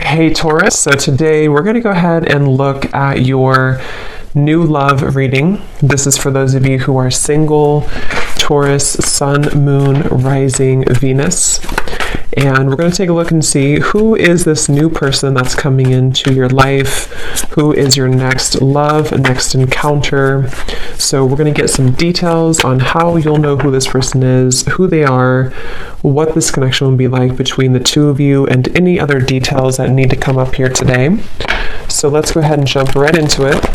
Hey Taurus, so today we're going to go ahead and look at your new love reading. This is for those of you who are single, Taurus, Sun, Moon, Rising, Venus. And we're going to take a look and see who is this new person that's coming into your life, who is your next love, next encounter. So we're going to get some details on how you'll know who this person is, who they are, what this connection will be like between the two of you, and any other details that need to come up here today. So let's go ahead and jump right into it.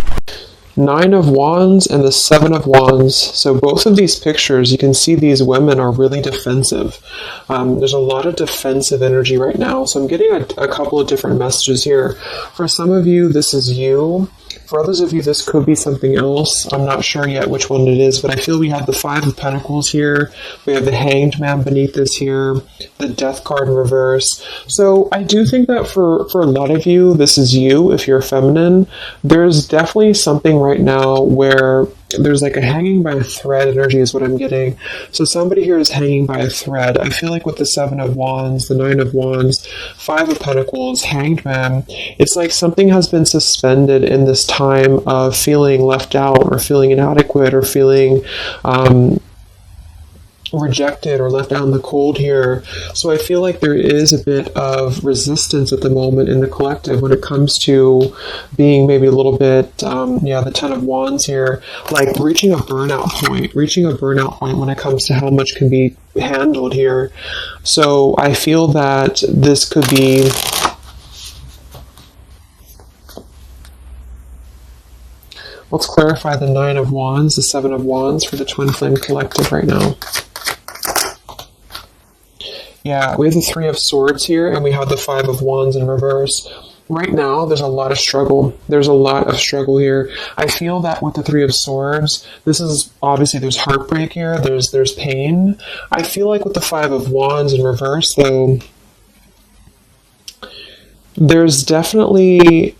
Nine of Wands and the Seven of Wands. So both of these pictures, you can see these women are really defensive. There's a lot of defensive energy right now. So I'm getting a couple of different messages here. For some of you, this is you. For others of you, this could be something else. I'm not sure yet which one it is, but I feel we have the Five of Pentacles here. We have the Hanged Man beneath this here, the Death card in reverse. So I do think that for a lot of you, this is you, if you're feminine. There's definitely something right now where there's like a hanging by a thread energy is what I'm getting. So somebody here is hanging by a thread. I feel like with the Seven of Wands, the Nine of Wands, Five of Pentacles, Hanged Man, it's like something has been suspended in this time of feeling left out or feeling inadequate or feeling rejected or left out in the cold here. So I feel like there is a bit of resistance at the moment in the collective when it comes to being maybe a little bit, the Ten of Wands here, like reaching a burnout point when it comes to how much can be handled here. So I feel that this could be let's clarify the Nine of Wands, the Seven of Wands for the Twin Flame Collective right now. Yeah, we have the Three of Swords here, and we have the Five of Wands in reverse. Right now, there's a lot of struggle. There's a lot of struggle here. I feel that with the Three of Swords, this is obviously there's heartbreak here. There's pain. I feel like with the Five of Wands in reverse, though, there's definitely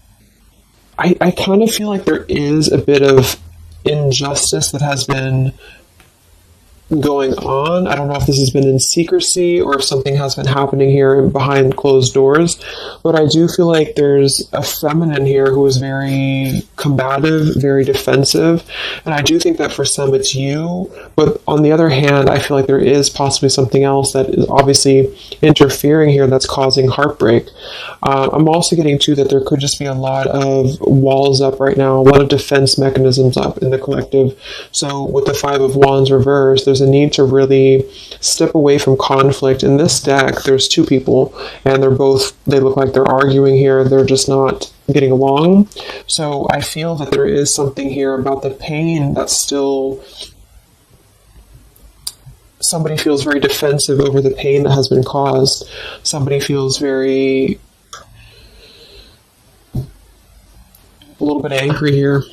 I kind of feel like there is a bit of injustice that has been going on. I don't know if this has been in secrecy or if something has been happening here behind closed doors, but I do feel like there's a feminine here who is very combative, very defensive, and I do think that for some it's you, but on the other hand, I feel like there is possibly something else that is obviously interfering here that's causing heartbreak. I'm also getting to that there could just be a lot of walls up right now, a lot of defense mechanisms up in the collective. So with the Five of Wands reversed, there's a need to really step away from conflict. In this deck, there's two people, and they look like they're arguing here. They're just not getting along. So I feel that there is something here about the pain that's still... Somebody feels very defensive over the pain that has been caused. Somebody feels very... a little bit angry here.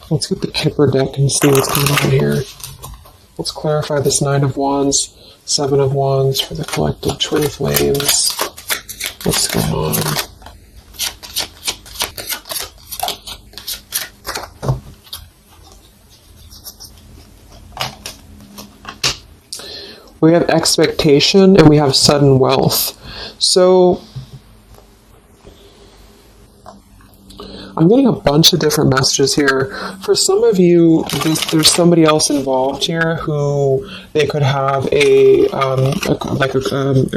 Let's get the Kipper deck and see what's going on here. Let's clarify this Nine of Wands, Seven of Wands for the collective Twin Flames. What's going on? We have expectation and we have sudden wealth. So I'm getting a bunch of different messages here. For some of you, there's somebody else involved here who they could have a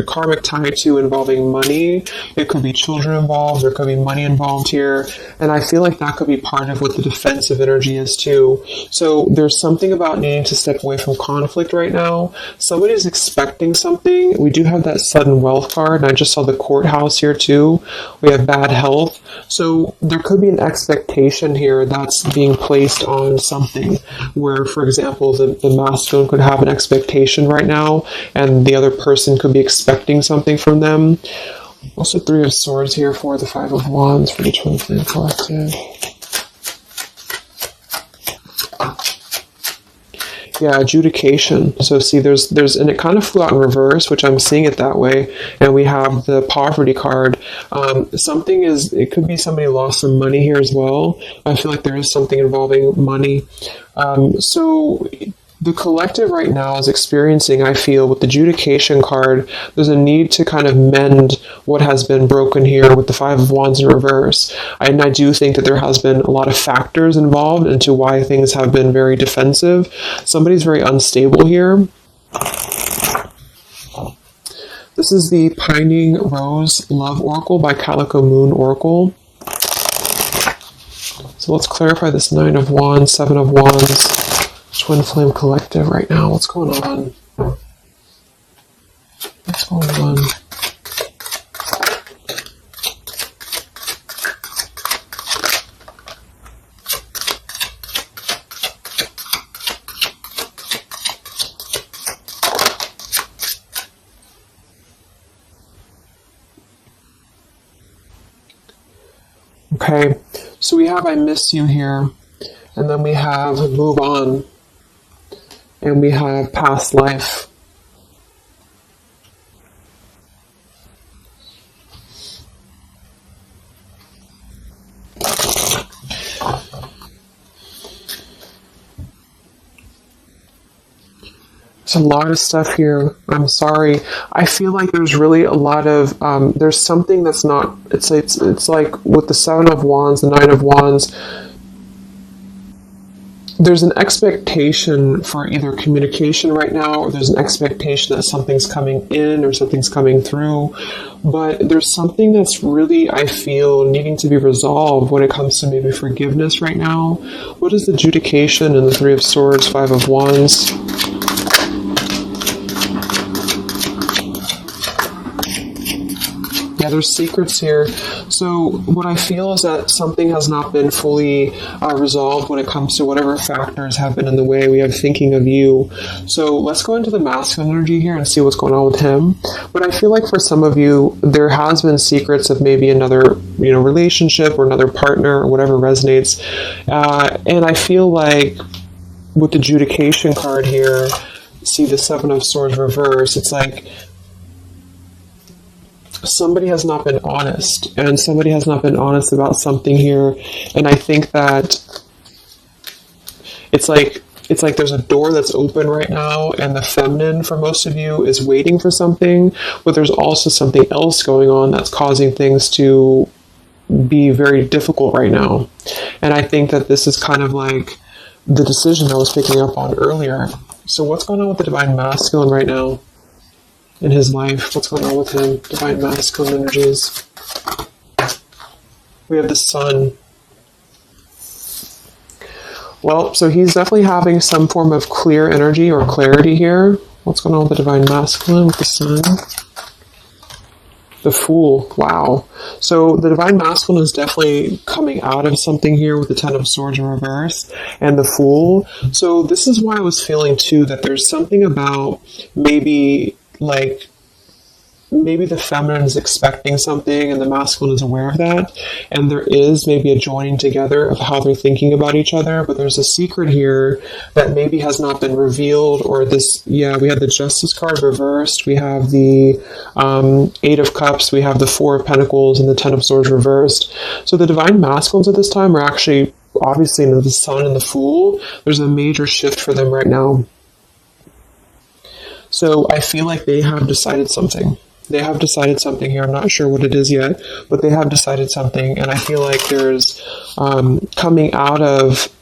karmic tie to involving money. It could be children involved. There could be money involved here. And I feel like that could be part of what the defensive energy is too. So there's something about needing to step away from conflict right now. Somebody's expecting something. We do have that sudden wealth card. And I just saw the courthouse here too. We have bad health. So there could be an expectation here that's being placed on something where, for example, the masculine could have an expectation right now and the other person could be expecting something from them. Also Three of Swords here for the Five of Wands for the Twin Flame Collective. Yeah, adjudication. So see, there's, and it kind of flew out in reverse, which I'm seeing it that way. And we have the poverty card. It could be somebody lost some money here as well. I feel like there is something involving money. So the collective right now is experiencing, I feel, with the adjudication card, there's a need to kind of mend what has been broken here with the Five of Wands in reverse. And I do think that there has been a lot of factors involved into why things have been very defensive. Somebody's very unstable here. This is the Pining Rose Love Oracle by Calico Moon Oracle. So let's clarify this Nine of Wands, Seven of Wands, Twin Flame Collective right now. What's going on? What's going on? Okay, so we have I miss you here, and then we have move on, and we have past life. There's a lot of stuff here. I'm sorry. I feel like there's really a lot of, there's something that's not, it's like with the Seven of Wands, the Nine of Wands, there's an expectation for either communication right now, or there's an expectation that something's coming in or something's coming through. But there's something that's really, I feel, needing to be resolved when it comes to maybe forgiveness right now. What is the adjudication in the Three of Swords, Five of Wands? Yeah, there's secrets here. So what I feel is that something has not been fully resolved when it comes to whatever factors have been in the way. We have thinking of you. So let's go into the masculine energy here and see what's going on with him. But I feel like for some of you, there has been secrets of maybe another, relationship or another partner or whatever resonates. And I feel like with the adjudication card here, see the Seven of Swords reverse, it's like somebody has not been honest, and somebody has not been honest about something here. And I think that it's like there's a door that's open right now, and the feminine for most of you is waiting for something, but there's also something else going on that's causing things to be very difficult right now. And I think that this is kind of like the decision I was picking up on earlier. So what's going on with the Divine Masculine right now in his life? What's going on with him? Divine Masculine energies. We have the Sun. Well, so he's definitely having some form of clear energy or clarity here. What's going on with the Divine Masculine with the Sun? The Fool. Wow. So the Divine Masculine is definitely coming out of something here with the Ten of Swords in reverse and the Fool. So this is why I was feeling too that there's something about maybe the feminine is expecting something and the masculine is aware of that, and there is maybe a joining together of how they're thinking about each other, but there's a secret here that maybe has not been revealed. Or this, we have the Justice card reversed, we have the Eight of Cups, we have the Four of Pentacles, and the Ten of Swords reversed. So the Divine Masculines at this time are actually, obviously, the Sun and the Fool. There's a major shift for them right now. So I feel like they have decided something. They have decided something here. I'm not sure what it is yet, but they have decided something. And I feel like there's coming out of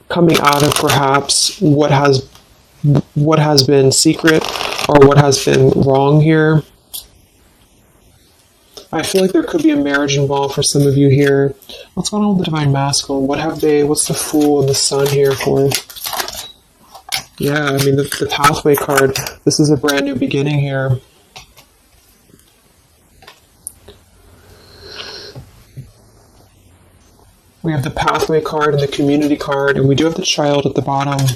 perhaps what has been secret or what has been wrong here. I feel like there could be a marriage involved for some of you here. What's going on with the Divine Masculine? What's the Fool and the Sun here for? Yeah, I mean, the Pathway card, this is a brand new beginning here. We have the Pathway card and the Community card, and we do have the Child at the bottom.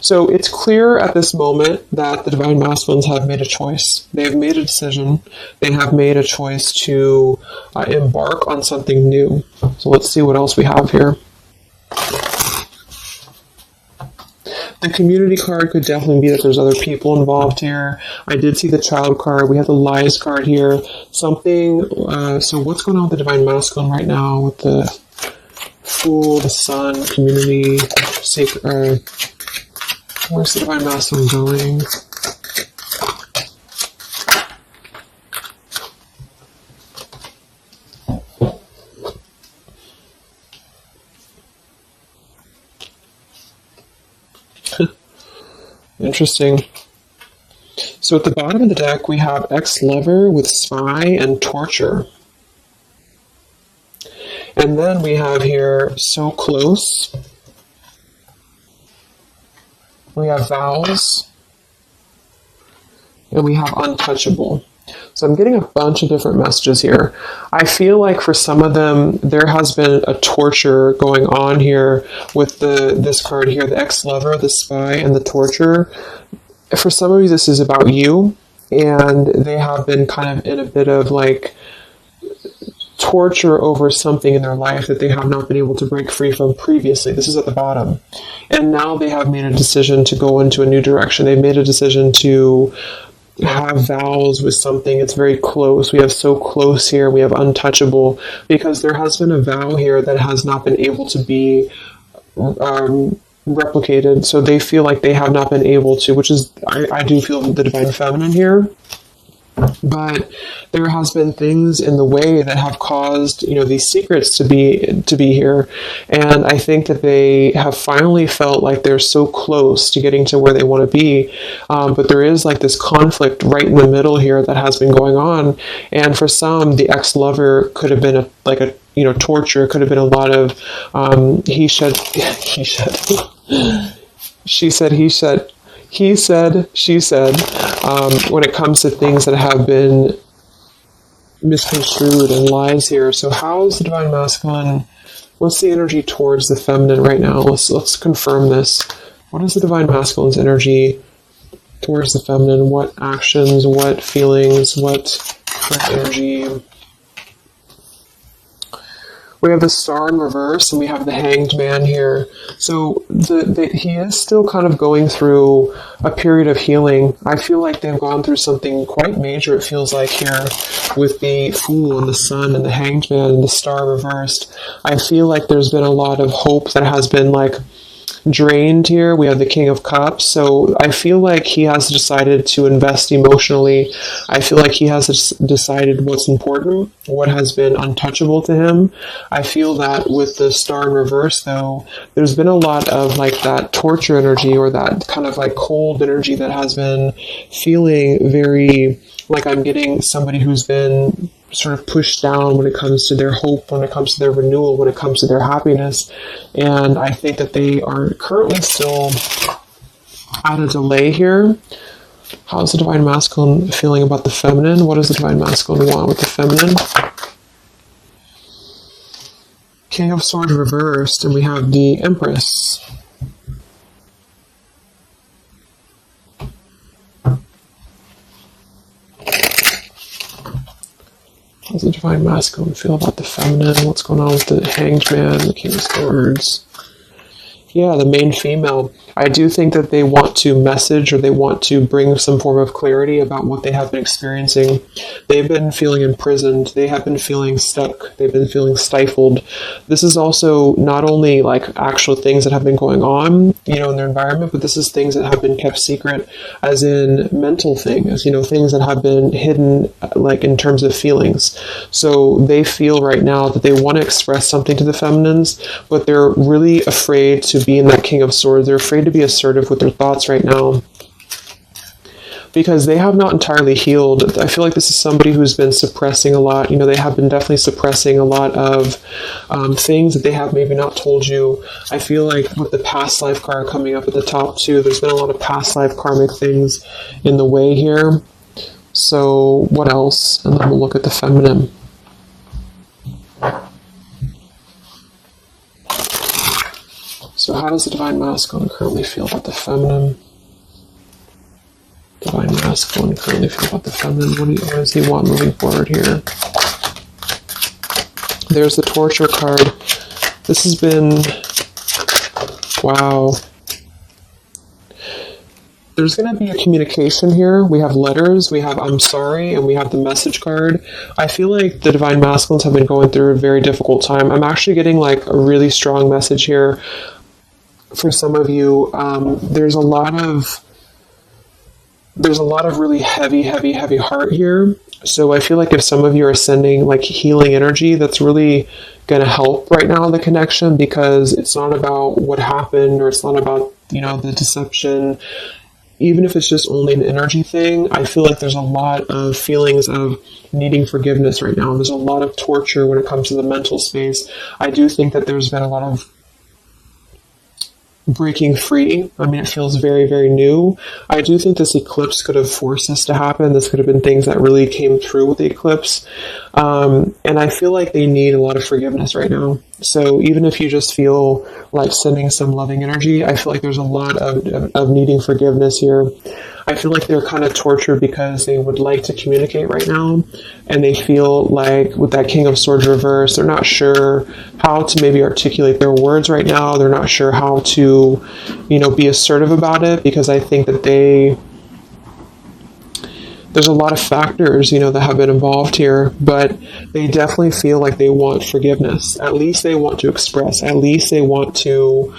So it's clear at this moment that the Divine Masculines have made a choice. They have made a decision. They have made a choice to embark on something new. So let's see what else we have here. The Community card could definitely be that there's other people involved here. I did see the Child card. We have the Lies card here. So what's going on with the Divine Masculine right now with the Fool, the sun, community, sacred. Where's the divine masculine going? Interesting. So at the bottom of the deck, we have ex-lover with spy and torture. And then we have here so close. We have vows. And we have untouchable. So I'm getting a bunch of different messages here. I feel like for some of them, there has been a torture going on here with this card here, the ex-lover, the spy, and the torture. For some of you, this is about you, and they have been kind of in a bit of like torture over something in their life that they have not been able to break free from previously. This is at the bottom. And now they have made a decision to go into a new direction. They've made a decision to have vows with something. It's very close. We have so close here. We have untouchable, because there has been a vow here that has not been able to be replicated. So they feel like they have not been able to, which is, I do feel the divine feminine here. But there has been things in the way that have caused, these secrets to be here. And I think that they have finally felt like they're so close to getting to where they want to be. But there is like this conflict right in the middle here that has been going on. And for some, the ex-lover could have been torture. It could have been a lot of he said, she said, he said, he said, she said, when it comes to things that have been misconstrued and lies here. So how is the divine masculine? What's the energy towards the feminine right now? Let's confirm this. What is the divine masculine's energy towards the feminine? What actions, what feelings, what energy? We have the Star in reverse, and we have the Hanged Man here. So he is still kind of going through a period of healing. I feel like they've gone through something quite major, it feels like, here with the Fool and the Sun and the Hanged Man and the Star reversed. I feel like there's been a lot of hope that has been drained here. We have the King of Cups. So I feel like he has decided to invest emotionally. I feel like he has decided what's important, what has been untouchable to him. I feel that with the Star in reverse, though, there's been a lot of that torture energy, or that kind of cold energy that has been feeling very like I'm getting somebody who's been sort of pushed down when it comes to their hope, when it comes to their renewal, when it comes to their happiness. And I think that they are currently still at a delay here. How's the divine masculine feeling about the feminine? What does the divine masculine want with the feminine? King of Swords reversed, and we have the Empress. How does the divine masculine feel about the feminine? What's going on with the Hanged Man, the King of Swords? Yeah, the main female. I do think that they want to message, or they want to bring some form of clarity about what they have been experiencing. They've been feeling imprisoned. They have been feeling stuck. They've been feeling stifled. This is also not only actual things that have been going on, in their environment, but this is things that have been kept secret, as in mental things, things that have been hidden, in terms of feelings. So they feel right now that they want to express something to the feminines, but they're really afraid to be in that King of Swords. They're afraid to be assertive with their thoughts right now, because they have not entirely healed. I feel like this is somebody who's been suppressing a lot. They have been definitely suppressing a lot of things that they have maybe not told you. I feel like with the past life card coming up at the top too, there's been a lot of past life karmic things in the way here. So what else? And then we'll look at the feminine. So how does the divine masculine currently feel about the feminine? Divine masculine currently feel about the feminine. What does he want moving forward here? There's the torture card. This has been, wow. there's going to be a communication here. We have letters, we have I'm sorry, and we have the message card. I feel like the Divine Masculines have been going through a very difficult time. I'm actually getting like a really strong message here for some of you. There's a lot of really heavy heart here. So I feel like if some of you are sending like healing energy, that's really going to help right now, the connection, because it's not about what happened, or it's not about, the deception. Even if it's just only an energy thing, I feel like there's a lot of feelings of needing forgiveness right now. There's a lot of torture when it comes to the mental space. I do think that there's been a lot of breaking free. I mean, it feels very, very new. I do think this eclipse could have forced this to happen. This could have been things that really came through with the eclipse. And I feel like they need a lot of forgiveness right now. So even if you just feel like sending some loving energy, I feel like there's a lot of needing forgiveness here. I feel like they're kind of tortured because they would like to communicate right now, and they feel like with that King of Swords reverse, they're not sure how to maybe articulate their words right now. They're not sure how to, be assertive about it, because I think that there's a lot of factors, that have been involved here, but they definitely feel like they want forgiveness. At least they want to express, at least they want to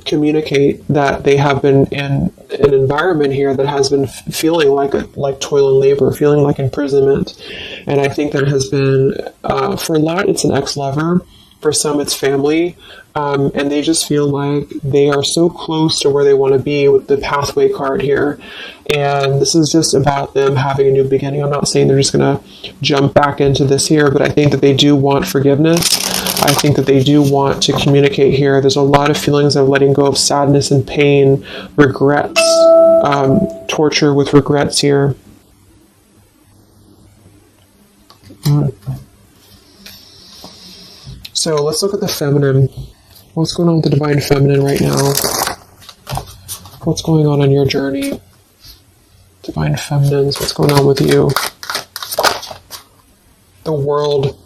communicate that they have been in an environment here that has been feeling like toil and labor, feeling like imprisonment. And I think that has been, for a lot, it's an ex-lover. For some, it's family. And they just feel like they are so close to where they want to be with the pathway card here. And this is just about them having a new beginning. I'm not saying they're just going to jump back into this here, but I think that they do want forgiveness. I think that they do want to communicate here. There's a lot of feelings of letting go of sadness and pain, regrets, torture with regrets here. So let's look at the feminine. What's going on with the Divine Feminine right now? What's going on your journey? Divine Feminines, what's going on with you? The World.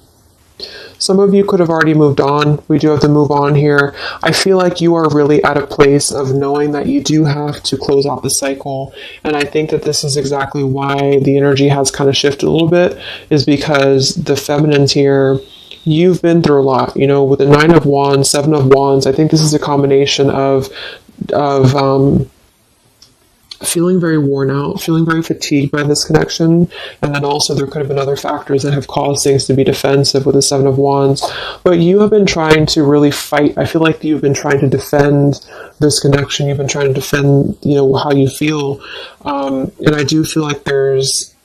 Some of you could have already moved on. We do have to move on here. I feel like you are really at a place of knowing that you do have to close out the cycle. And I think that this is exactly why the energy has kind of shifted a little bit, is because the feminines here, you've been through a lot, with the 9 of Wands, 7 of Wands. I think this is a combination of feeling very worn out, feeling very fatigued by this connection. And then also there could have been other factors that have caused things to be defensive with the 7 of Wands. But you have been trying to really fight. I feel like you've been trying to defend this connection. You've been trying to defend, how you feel. And I do feel like there's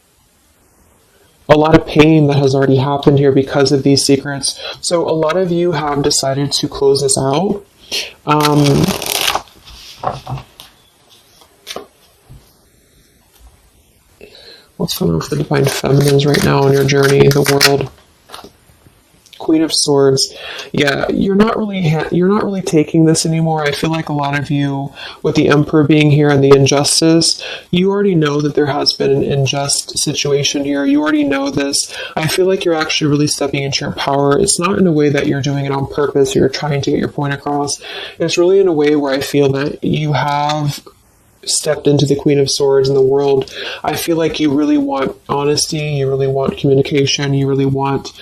a lot of pain that has already happened here because of these secrets. So a lot of you have decided to close this out. What's going on with the Divine Feminines right now on your journey, the World? Queen of Swords. Yeah, you're not really taking this anymore. I feel like a lot of you, with the Emperor being here and the injustice, you already know that there has been an unjust situation here. You already know this. I feel like you're actually really stepping into your power. It's not in a way that you're doing it on purpose or you're trying to get your point across. It's really in a way where I feel that you have stepped into the Queen of Swords in the World. I feel like you really want honesty, you really want communication, you really want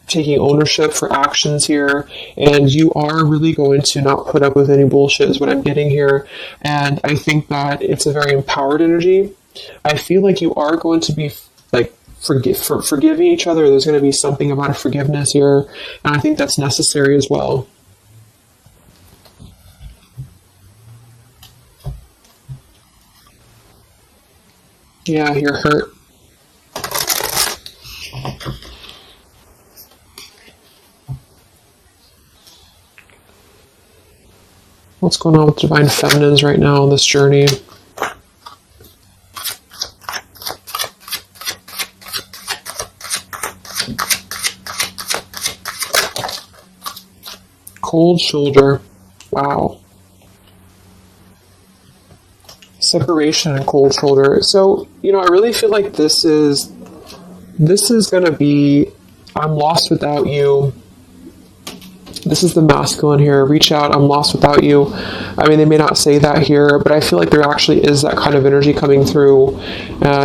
taking ownership for actions here, and you are really going to not put up with any bullshit is what I'm getting here. And I think that it's a very empowered energy. I feel like you are going to be like forgiving each other. There's going to be something about a forgiveness here, and I think that's necessary as well. Yeah, you're hurt. What's going on with Divine Feminines right now on this journey? Cold shoulder. Wow. Separation and cold shoulder. So, I really feel like this is going to be, I'm lost without you. This is the masculine here. Reach out. I'm lost without you. I mean, they may not say that here, but I feel like there actually is that kind of energy coming through.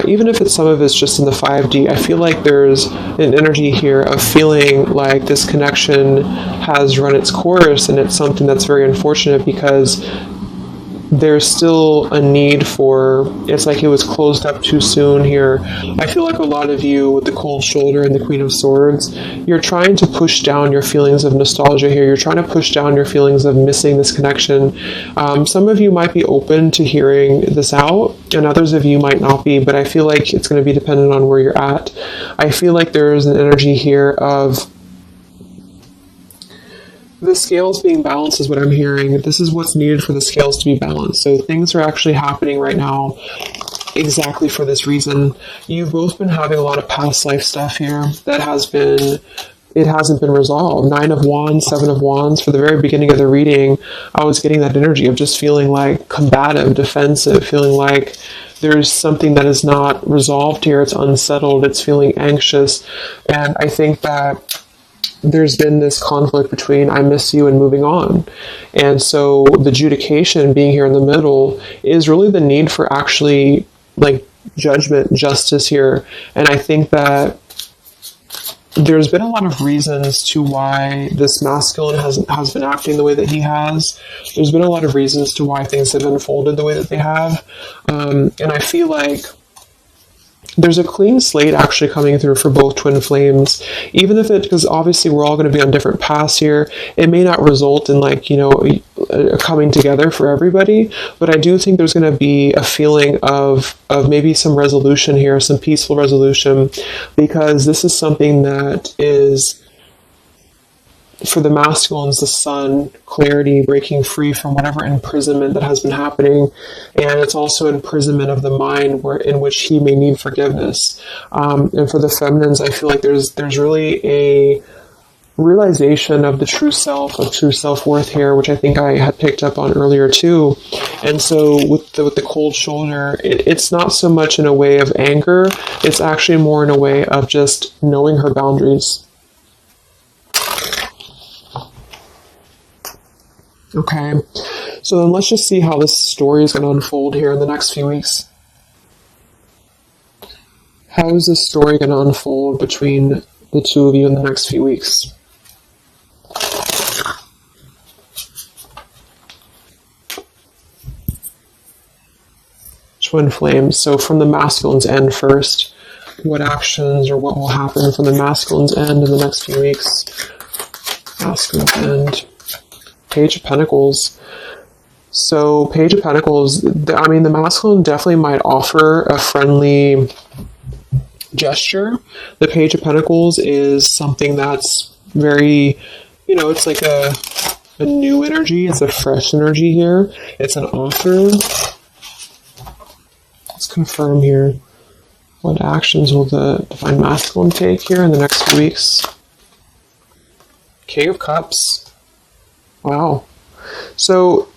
Even if some of it's just in the 5D, I feel like there's an energy here of feeling like this connection has run its course, and it's something that's very unfortunate because there's still a need for, it's like it was closed up too soon here. I feel like a lot of you with the cold shoulder and the Queen of Swords, you're trying to push down your feelings of nostalgia here. You're trying to push down your feelings of missing this connection. Some of you might be open to hearing this out, and others of you might not be, but I feel like it's going to be dependent on where you're at. I feel like there is an energy here of the scales being balanced is what I'm hearing. This is what's needed for the scales to be balanced. So things are actually happening right now exactly for this reason. You've both been having a lot of past life stuff here that it hasn't been resolved. 9 of Wands, 7 of Wands. For the very beginning of the reading, I was getting that energy of just feeling like combative, defensive, feeling like there's something that is not resolved here. It's unsettled. It's feeling anxious. And I think that there's been this conflict between I miss you and moving on. And so the adjudication being here in the middle is really the need for actually like judgment, justice here. And I think that there's been a lot of reasons to why this masculine has been acting the way that he has. There's been a lot of reasons to why things have unfolded the way that they have. And I feel like there's a clean slate actually coming through for both twin flames, even if because obviously we're all going to be on different paths here. It may not result in a coming together for everybody, but I do think there's going to be a feeling of maybe some resolution here, some peaceful resolution, because this is something that is, for the masculines, the sun, clarity, breaking free from whatever imprisonment that has been happening. And it's also imprisonment of the mind in which he may need forgiveness. And for the feminines, I feel like there's really a realization of the true self, of true self-worth here, which I think I had picked up on earlier too. And so with the cold shoulder, it's not so much in a way of anger, it's actually more in a way of just knowing her boundaries. Okay, so then let's just see how this story is going to unfold here in the next few weeks. How is this story going to unfold between the two of you in the next few weeks? Twin flames. So from the masculine's end first, what actions or what will happen from the masculine's end in the next few weeks? Masculine's end. Page of Pentacles. So Page of Pentacles, the masculine definitely might offer a friendly gesture. The Page of Pentacles is something that's very, it's like a new energy. It's a fresh energy here. It's an offer. Let's confirm here. What actions will the divine masculine take here in the next few weeks? King of Cups. Wow. So,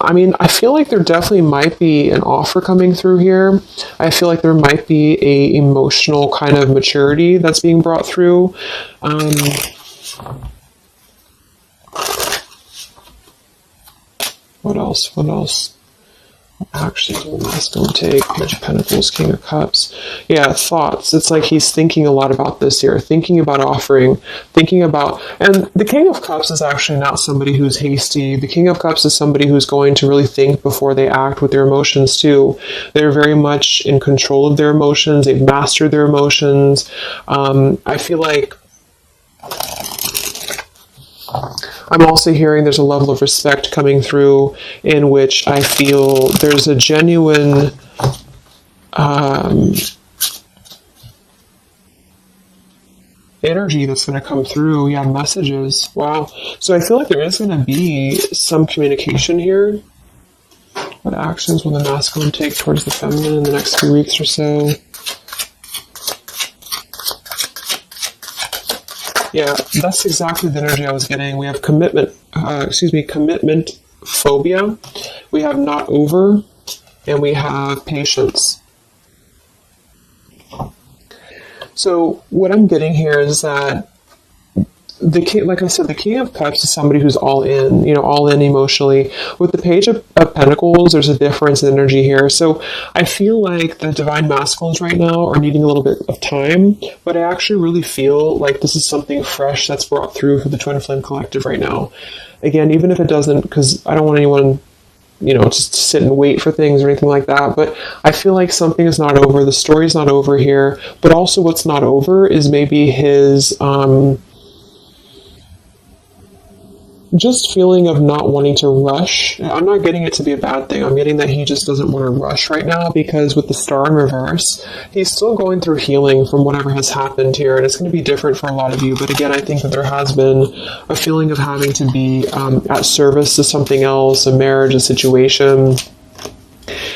I feel like there definitely might be an offer coming through here. I feel like there might be a emotional kind of maturity that's being brought through. What else? Actually, the masculine take, Page of Pentacles, King of Cups. Yeah, thoughts. It's like he's thinking a lot about this here, thinking about offering, and the King of Cups is actually not somebody who's hasty. The King of Cups is somebody who's going to really think before they act with their emotions too. They're very much in control of their emotions. They've mastered their emotions. I feel like I'm also hearing there's a level of respect coming through in which I feel there's a genuine energy that's going to come through. Yeah, messages. Wow. So I feel like there is going to be some communication here. What actions will the masculine take towards the feminine in the next few weeks or so? Yeah, that's exactly the energy I was getting. We have commitment phobia. We have not over, and we have patience. So what I'm getting here is that the king, like I said, the King of Cups is somebody who's all in, all in emotionally. With the Page of Pentacles, there's a difference in energy here. So I feel like the Divine Masculines right now are needing a little bit of time, but I actually really feel like this is something fresh that's brought through for the Twin Flame Collective right now. Again, even if it doesn't, because I don't want anyone just to sit and wait for things or anything like that. But I feel like something is not over. The story's not over here. But also what's not over is maybe his just feeling of not wanting to rush. I'm not getting it to be a bad thing. I'm getting that he just doesn't want to rush right now, because with the Star in reverse, he's still going through healing from whatever has happened here, and it's going to be different for a lot of you. But again, I think that there has been a feeling of having to be at service to something else, a marriage, a situation.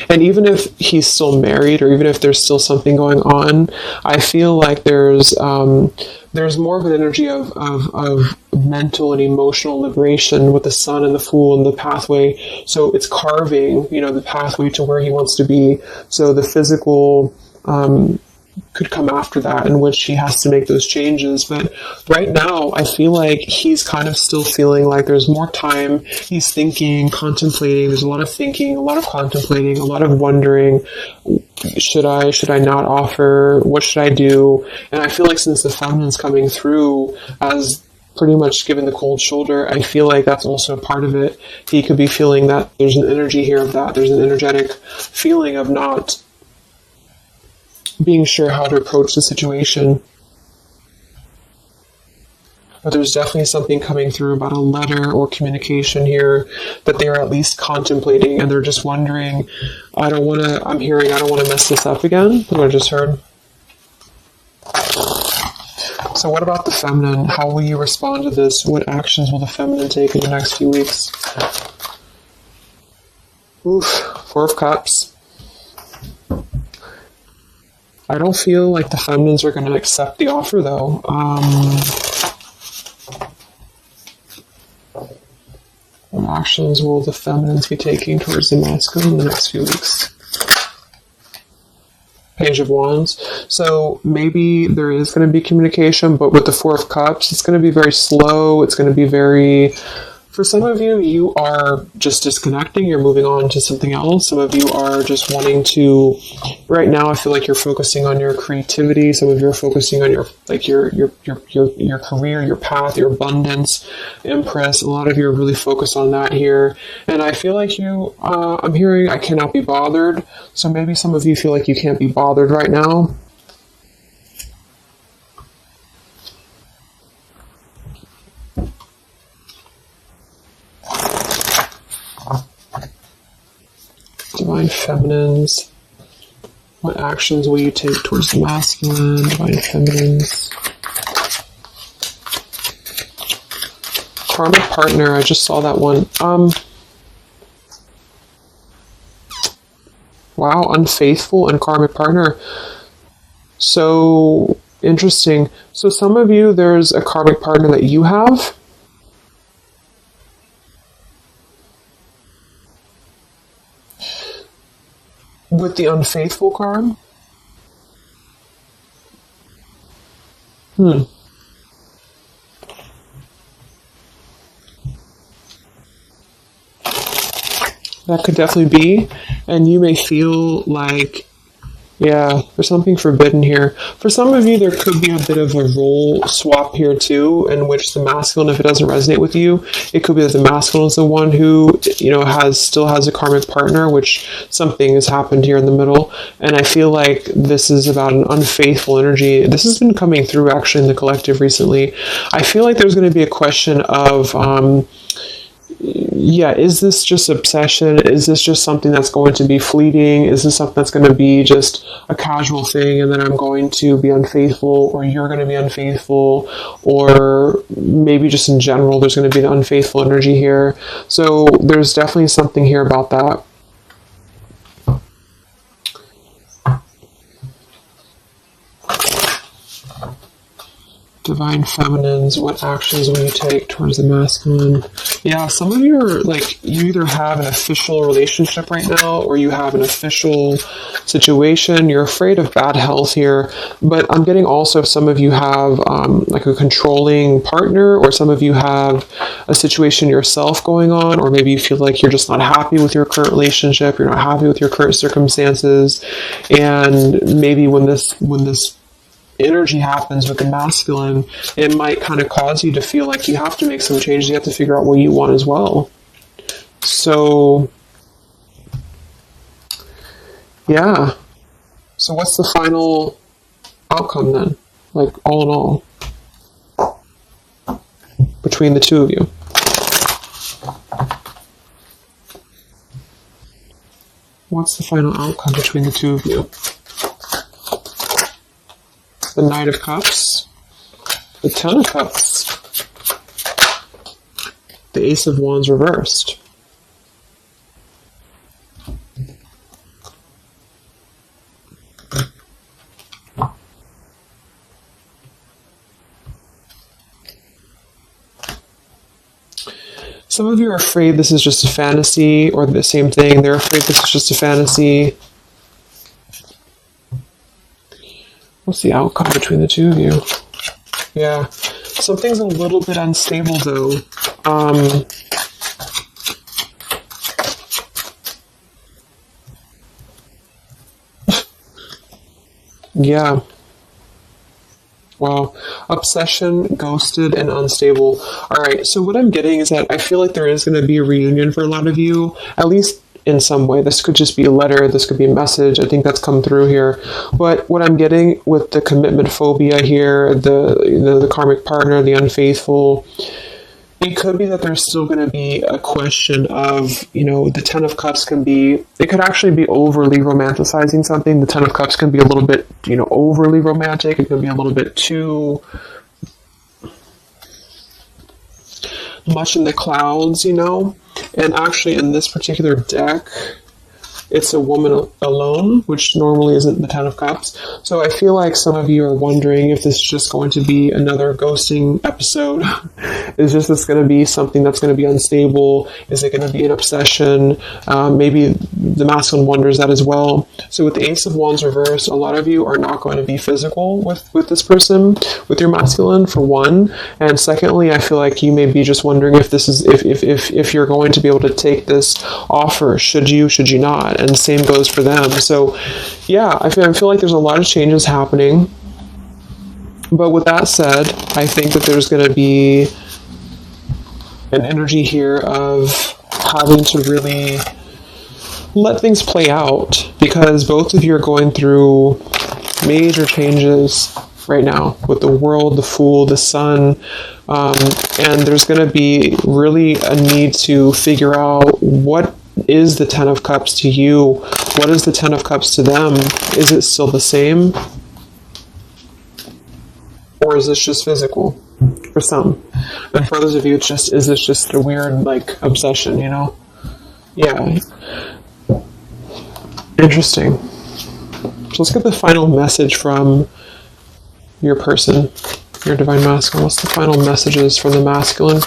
And even if he's still married, or even if there's still something going on, I feel like there's more of an energy of mental and emotional liberation with the Sun and the Fool and the pathway. So it's carving, the pathway to where he wants to be. So the physical could come after that, in which he has to make those changes. But right now, I feel like he's kind of still feeling like there's more time. He's thinking, contemplating. There's a lot of thinking, a lot of contemplating, a lot of wondering. Should I not offer? What should I do? And I feel like since the feminine's coming through as pretty much given the cold shoulder, I feel like that's also a part of it. He could be feeling that there's an energy here of that. There's an energetic feeling of not being sure how to approach the situation. But there's definitely something coming through about a letter or communication here that they're at least contemplating, and they're just wondering, I don't want to mess this up again. What I just heard. So what about the feminine? How will you respond to this? What actions will the feminine take in the next few weeks? Oof, Four of Cups. I don't feel like the feminines are going to accept the offer, though. What actions will the feminines be taking towards the masculine in the next few weeks? Page of Wands. So maybe there is going to be communication, but with the Four of Cups, it's going to be very slow. It's going to be very... For some of you, you are just disconnecting. You're moving on to something else. Some of you are just wanting to... Right now, I feel like you're focusing on your creativity. Some of you are focusing on your career, your path, your abundance, Empress. A lot of you are really focused on that here. And I feel like you... I'm hearing I cannot be bothered. So maybe some of you feel like you can't be bothered right now. Divine Feminines. What actions will you take towards the masculine? Divine Feminines. Karmic Partner. I just saw that one. Wow, Unfaithful and Karmic Partner. So interesting. So some of you, there's a karmic partner that you have. With the Unfaithful card? That could definitely be. And you may feel like, yeah, there's something forbidden here. For some of you, there could be a bit of a role swap here too, in which the masculine, if it doesn't resonate with you, it could be that the masculine is the one who, still has a karmic partner, which something has happened here in the middle. And I feel like this is about an unfaithful energy. This has been coming through actually in the collective recently. I feel like there's going to be a question of, is this just obsession? Is this just something that's going to be fleeting? Is this something that's going to be just a casual thing, and then I'm going to be unfaithful, or you're going to be unfaithful, or maybe just in general there's going to be an unfaithful energy here. So there's definitely something here about that. Divine Feminines, what actions will you take towards the masculine? Yeah, some of you are like, you either have an official relationship right now or you have an official situation. You're afraid of bad health here, but I'm getting also some of you have like a controlling partner, or some of you have a situation yourself going on, or maybe you feel like you're just not happy with your current relationship, you're not happy with your current circumstances, and maybe when this energy happens with the masculine, it might kind of cause you to feel like you have to make some changes. You have to figure out what you want as well. So, yeah. So what's the final outcome then? Like, all in all, between the two of you? What's the final outcome between the two of you? The Knight of Cups, the Ten of Cups, the Ace of Wands reversed. Some of you are afraid this is just a fantasy, or the same thing, they're afraid this is just a fantasy. What's the outcome between the two of you? Yeah. Something's a little bit unstable, though. Yeah. Wow. Obsession, ghosted, and unstable. All right. So what I'm getting is that I feel like there is going to be a reunion for a lot of you, at least in some way. This could just be a letter, this could be a message. I think that's come through here. But what I'm getting with the commitment phobia here, the karmic partner, the unfaithful, it could be that there's still going to be a question of, the Ten of Cups it could actually be overly romanticizing something. The Ten of Cups can be a little bit, overly romantic. It can be a little bit too much in the clouds, And actually, in this particular deck, it's a woman alone, which normally isn't the Ten of Cups. So I feel like some of you are wondering if this is just going to be another ghosting episode. Is this going to be something that's going to be unstable? Is it going to be an obsession? Maybe the masculine wonders that as well. So with the Ace of Wands reversed, a lot of you are not going to be physical with this person, with your masculine, for one. And secondly, I feel like you may be just wondering if this is if you're going to be able to take this offer. Should you not? And same goes for them. So yeah, I feel like there's a lot of changes happening. But with that said, I think that there's going to be an energy here of having to really let things play out, because both of you are going through major changes right now with the World, the Fool, the Sun, and there's going to be really a need to figure out what is the Ten of Cups to you? What is the Ten of Cups to them? Is it still the same? Or is this just physical for some? And for others of you, is this just a weird, obsession, Yeah. Interesting. So let's get the final message from your person, your divine masculine. What's the final messages from the masculine?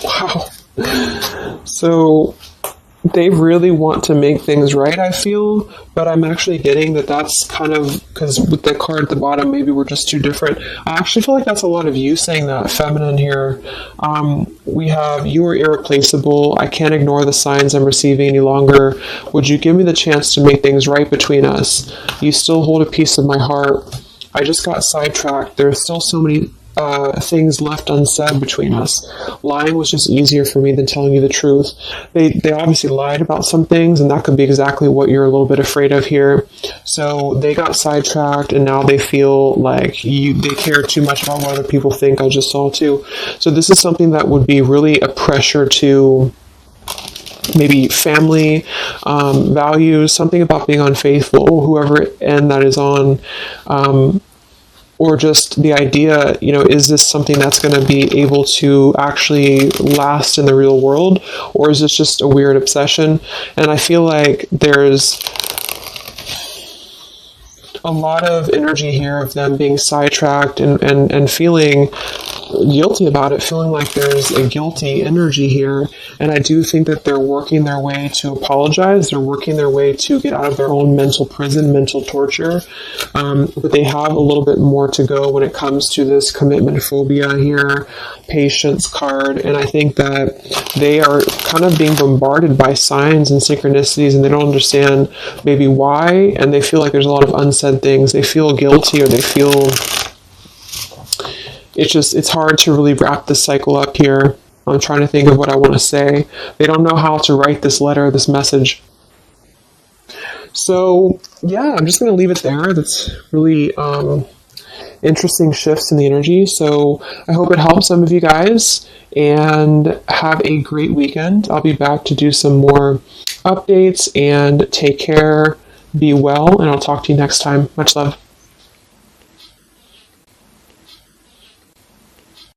Wow. So they really want to make things right, I feel, but I'm actually getting that that's kind of, because with the card at the bottom, maybe we're just too different. I actually feel like that's a lot of you saying that, feminine here. We have, you are irreplaceable. I can't ignore the signs I'm receiving any longer. Would you give me the chance to make things right between us? You still hold a piece of my heart. I just got sidetracked. There are still so many things left unsaid between us. Lying was just easier for me than telling you the truth. They obviously lied about some things, and that could be exactly what you're a little bit afraid of here. So they got sidetracked, and now they feel like they care too much about what other people think. I just saw too. So this is something that would be really a pressure to maybe family, values, something about being unfaithful, whoever end that is on, or just the idea, is this something that's going to be able to actually last in the real world, or is this just a weird obsession? And I feel like there's a lot of energy here of them being sidetracked and feeling guilty about it, feeling like there's a guilty energy here. And I do think that they're working their way to apologize. They're working their way to get out of their own mental prison, mental torture. But they have a little bit more to go when it comes to this commitment phobia here, patience card. And I think that they are kind of being bombarded by signs and synchronicities, and they don't understand maybe why. And they feel like there's a lot of unsaid things. They feel guilty, or they feel it's hard to really wrap this cycle up here. I'm trying to think of what I want to say. They don't know how to write this letter, this message. So, yeah, I'm just going to leave it there. That's really interesting shifts in the energy. So I hope it helps some of you guys, and have a great weekend. I'll be back to do some more updates, and take care, be well, and I'll talk to you next time. Much love.